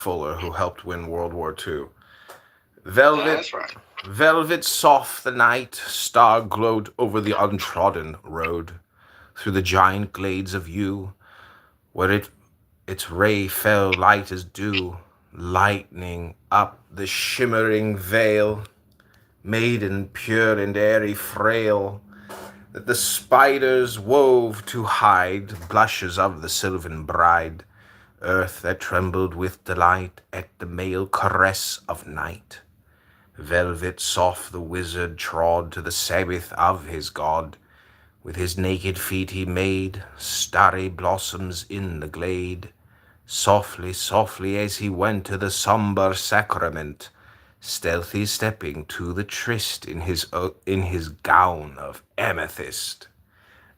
Fuller, who helped win World War II. Yeah, Velvet, that's right. velvet soft the night, star glowed over the untrodden road, through the giant glades of yew, where its ray fell light as dew, lightening up the shimmering vale, maiden pure and airy frail, that the spiders wove to hide blushes of the sylvan bride, earth that trembled with delight at the male caress of night. Velvet soft the wizard trod to the Sabbath of his god. With his naked feet he made starry blossoms in the glade. Softly, softly as he went to the sombre sacrament, stealthy stepping to the tryst in his gown of amethyst.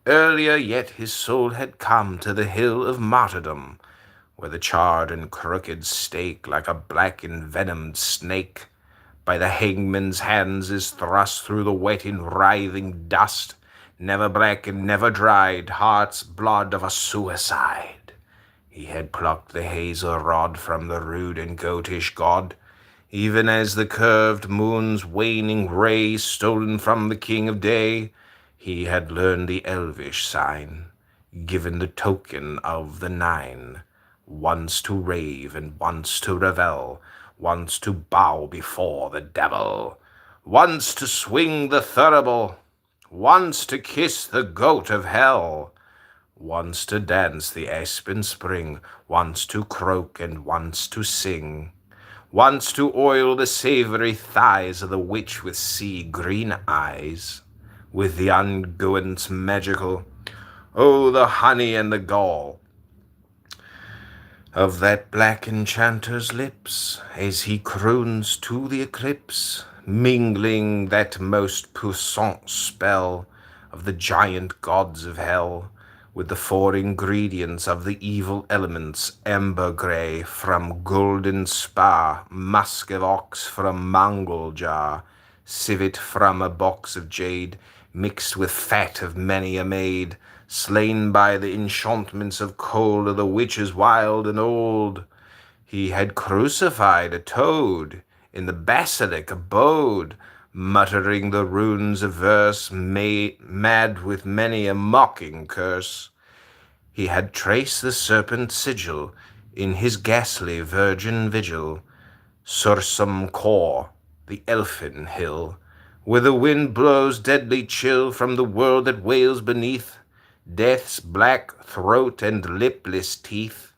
Earlier yet his soul had come to the hill of martyrdom, where the charred and crooked stake, like a black envenomed snake, by the hangman's hands is thrust through the wet and writhing dust, never black and never dried, heart's blood of a suicide. He had plucked the hazel rod from the rude and goatish god, even as the curved moon's waning ray stolen from the king of day. He had learned the elvish sign, given the token of the nine, once to rave and once to revel, once to bow before the devil, once to swing the thurible, once to kiss the goat of hell, once to dance the aspen spring, once to croak and once to sing, once to oil the savory thighs of the witch with sea-green eyes, with the unguents magical, oh, the honey and the gall of that black enchanter's lips, as he croons to the eclipse, mingling that most puissant spell of the giant gods of hell, with the four ingredients of the evil elements, ambergray from golden spar, musk of ox from mangle jar, civet from a box of jade, mixed with fat of many a maid, slain by the enchantments of cold of the witches wild and old. He had crucified a toad in the basilic abode, muttering the runes of verse, mad with many a mocking curse. He had traced the serpent sigil in his ghastly virgin vigil, Sursum Cor, the elfin hill, where the wind blows deadly chill from the world that wails beneath death's black throat and lipless teeth.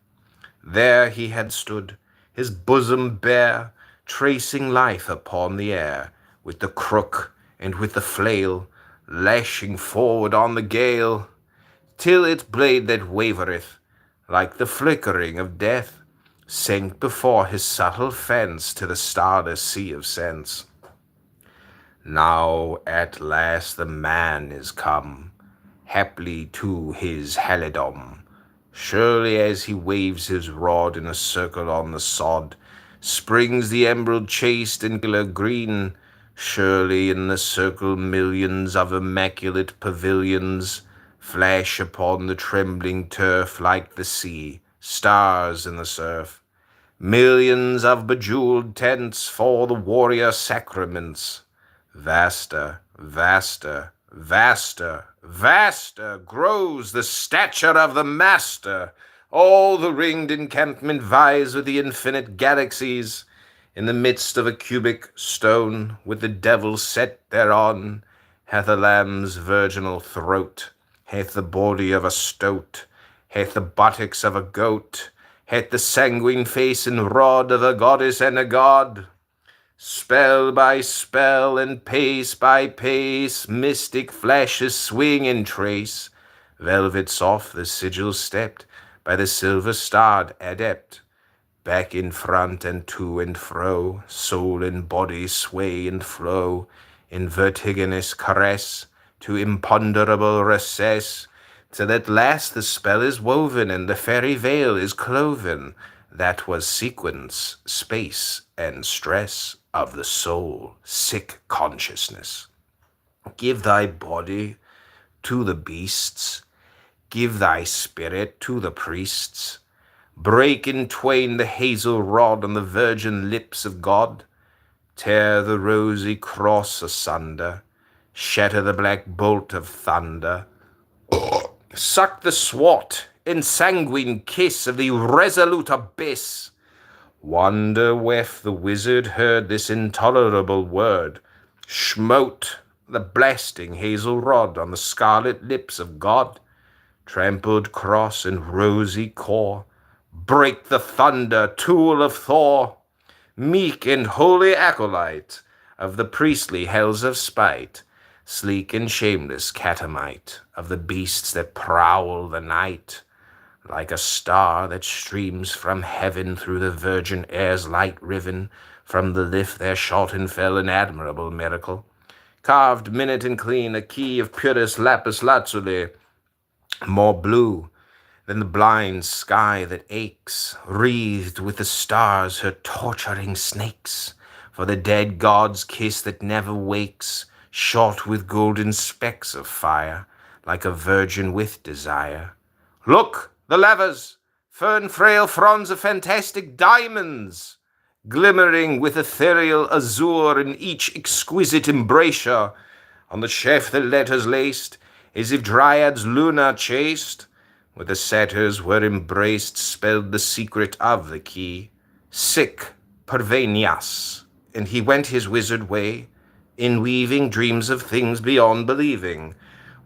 There he had stood, his bosom bare, tracing life upon the air, with the crook and with the flail, lashing forward on the gale, till its blade that wavereth, like the flickering of death, sank before his subtle fence to the starless sea of sense. Now at last the man is come, haply to his halidom. Surely as he waves his rod in a circle on the sod, springs the emerald chaste and gila green. Surely in the circle millions of immaculate pavilions flash upon the trembling turf like the sea, stars in the surf. Millions of bejeweled tents for the warrior sacraments. Vaster, vaster, vaster, vaster grows the stature of the master. All the ringed encampment vies with the infinite galaxies. In the midst of a cubic stone, with the devil set thereon, hath a lamb's virginal throat, hath the body of a stoat, hath the buttocks of a goat, hath the sanguine face and rod of a goddess and a god. Spell by spell and pace by pace, mystic flashes swing and trace. Velvet soft the sigil stepped by the silver-starred adept. Back in front and to and fro, soul and body sway and flow, in vertiginous caress, to imponderable recess, till at last the spell is woven and the fairy veil is cloven. That was sequence, space, and stress of the soul, sick consciousness. Give thy body to the beasts, give thy spirit to the priests, Break in twain the hazel rod on the virgin lips of God. Tear the rosy cross asunder. Shatter the black bolt of thunder. Suck the swat, ensanguine kiss of the resolute abyss. Wonder if the wizard heard this intolerable word. Smote the blasting hazel rod on the scarlet lips of God. Trampled cross and rosy core. Break the thunder, tool of Thor. Meek and holy acolyte of the priestly hells of spite, sleek and shameless catamite of the beasts that prowl the night, like a star that streams from heaven through the virgin air's light riven, from the lift there shot and fell an admirable miracle, carved minute and clean, a key of purest lapis lazuli, more blue than the blind sky that aches, wreathed with the stars her torturing snakes, for the dead god's kiss that never wakes, shot with golden specks of fire, like a virgin with desire. Look, the levers, fern frail fronds of fantastic diamonds, glimmering with ethereal azure in each exquisite embrasure, on the chef the letters laced, as if dryads Luna chased, where the satyrs were embraced, spelled the secret of the key, sic pervenias, and he went his wizard way, in weaving dreams of things beyond believing,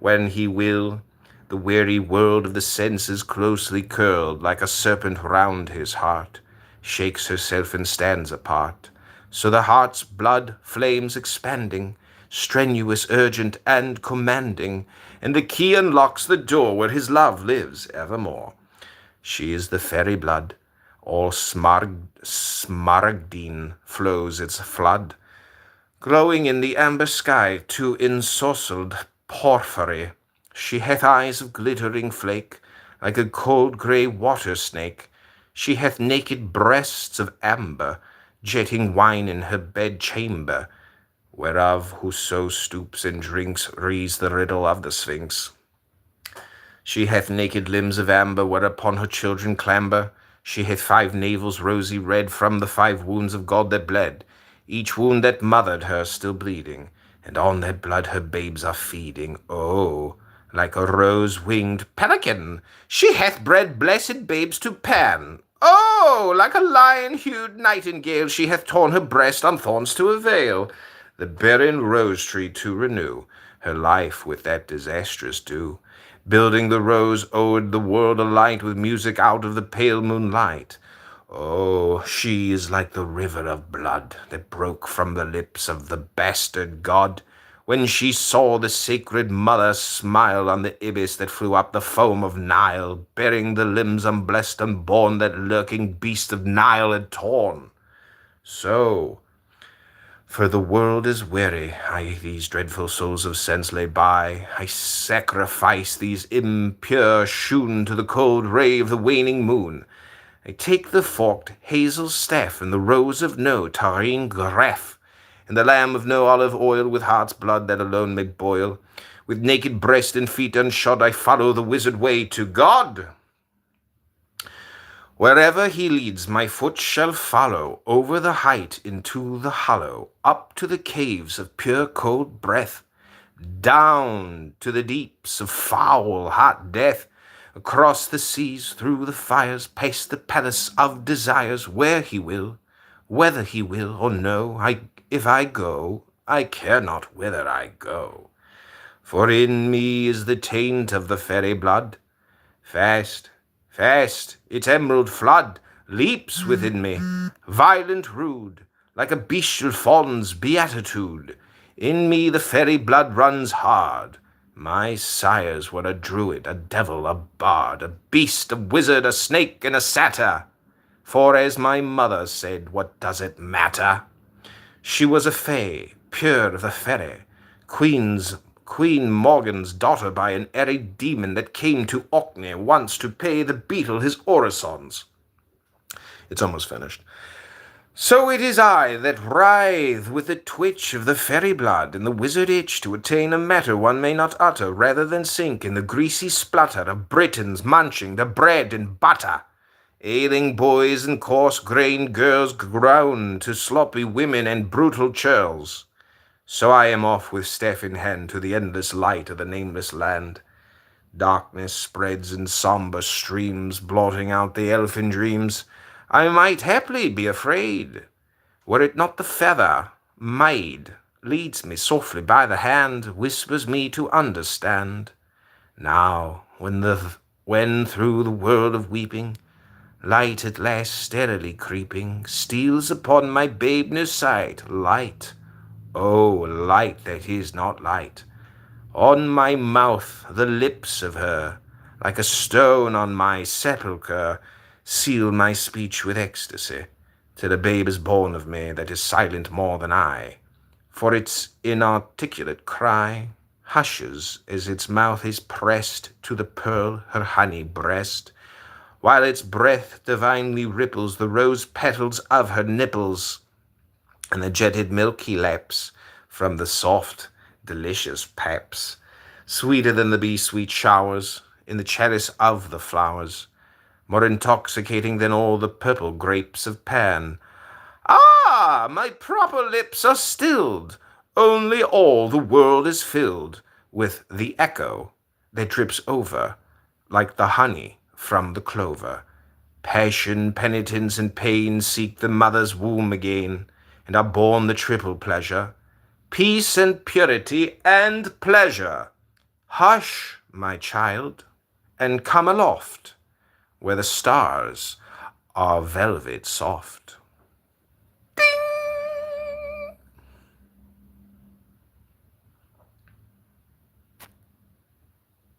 when he will, the weary world of the senses closely curled, like a serpent round his heart, shakes herself and stands apart, so the heart's blood flames expanding, strenuous, urgent, and commanding, and the key unlocks the door where his love lives evermore. She is the fairy blood, all smaragdine flows its flood, glowing in the amber sky to ensorcelled porphyry. She hath eyes of glittering flake, like a cold grey water snake. She hath naked breasts of amber, jetting wine in her bed chamber, whereof whoso stoops and drinks reads the riddle of the Sphinx. She hath naked limbs of amber, whereupon her children clamber. She hath 5 navels rosy red from the 5 wounds of God that bled, each wound that mothered her still bleeding, and on that blood her babes are feeding. Oh, like a rose-winged pelican, she hath bred blessed babes to Pan. Oh, like a lion-hued nightingale, she hath torn her breast on thorns to avail the barren rose-tree to renew her life with that disastrous dew. Building the rose o'ered the world alight with music out of the pale moonlight. Oh, she is like the river of blood that broke from the lips of the bastard god, when she saw the sacred mother smile on the ibis that flew up the foam of Nile, bearing the limbs unblessed unborn that lurking beast of Nile had torn. So, for the world is weary, these dreadful souls of sense lay by. I sacrifice these impure shoon to the cold ray of the waning moon. I take the forked hazel staff and the rose of no taurine graph, and the lamb of no olive oil with heart's blood that alone may boil. With naked breast and feet unshod I follow the wizard way to God. Wherever he leads, my foot shall follow, over the height into the hollow, up to the caves of pure cold breath, down to the deeps of foul hot death, across the seas, through the fires, past the palace of desires, where he will, whether he will or no. If I go, I care not whither I go, for in me is the taint of the fairy blood. Fast, fast, its emerald flood leaps within me, violent, rude, like a bestial fawn's beatitude. In me the fairy blood runs hard. My sires were a druid, a devil, a bard, a beast, a wizard, a snake, and a satyr. For as my mother said, what does it matter? She was a fay, pure of the fairy, Queen Morgan's daughter by an airy demon that came to Orkney once to pay the beetle his orisons. It's almost finished. So it is I that writhe with the twitch of the fairy blood and the wizard itch to attain a matter one may not utter, rather than sink in the greasy splutter of Britons munching the bread and butter. Ailing boys and coarse-grained girls grown to sloppy women and brutal churls. So I am off with staff in hand to the endless light of the nameless land. Darkness spreads in somber streams, blotting out the elfin dreams. I might haply be afraid, were it not the feather maid leads me softly by the hand, whispers me to understand. Now, when through the world of weeping, light at last steadily creeping, steals upon my babe near sight, light, oh, light that is not light, on my mouth the lips of her, like a stone on my sepulchre, seal my speech with ecstasy, till a babe is born of me that is silent more than I, for its inarticulate cry hushes as its mouth is pressed to the pearl her honey breast, while its breath divinely ripples the rose petals of her nipples, and the jetted milk he laps from the soft, delicious paps, sweeter than the bee-sweet showers in the chalice of the flowers, more intoxicating than all the purple grapes of Pan. Ah, my proper lips are stilled, only all the world is filled with the echo that drips over like the honey from the clover. Passion, penitence, and pain seek the mother's womb again, and are born the triple pleasure, peace and purity and pleasure. Hush, my child, and come aloft, where the stars are velvet soft.